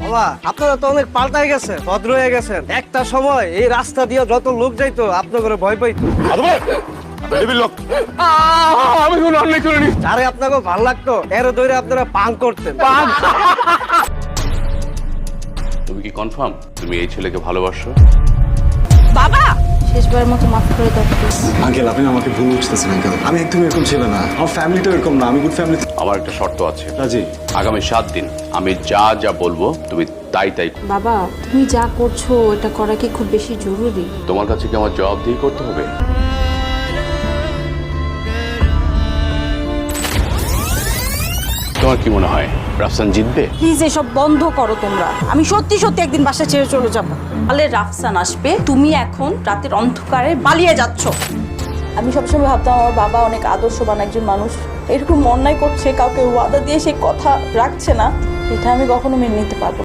বাবা আপনারা তো অনেক পাল্টাই গেছে, ভদ্র হয়ে গেছেন। একটা সময় এই রাস্তা দিয়ে যত লোক যাইতো আপনার করে ভয় পাইতো। আমি কোনো অন্যায় করিনি। যারে আপনাকে ভালো লাগতো এর ধরে আপনারা পাং করতেন। তুমি কি কনফার্ম তুমি এই ছেলেকে ভালোবাসো? বাবা শেষবারের মতো মাফ করে দাও প্লিজ। আঙ্কেল আপনি আমাকে ভুল বুঝতেছেন আঙ্কেল, আমি একদমই এরকম ছিল না, আমার ফ্যামিলিটাও এরকম না, আমি গুড ফ্যামিলি। আমার একটা শর্ত আছে। জি। আগামী 7 দিন আমি যা যা বলবো তুমি তাই তাই। বাবা তুমি যা করছো এটা করা কি খুব বেশি জরুরি? তোমার কাছে কি আমার জবাবদিহি করতে হবে? তোমার কি মনে হয় রাফসান জিতবে? প্লিজ এসব বন্ধ করো তোমরা। আমি সত্যি সত্যি একদিন বাসা ছেড়ে চলে যাবো। তাহলে রাফসান আসবে, তুমি এখন রাতের অন্ধকারে পালিয়ে যাচ্ছ। আমি সবসময় ভাবতাম আমার বাবা অনেক আদর্শবান একজন মানুষ, এরকম অন্যায় করছে, কাউকে ওয়াদা দিয়ে সে কথা রাখছে না, এটা আমি কখনো মেনে নিতে পারবো না।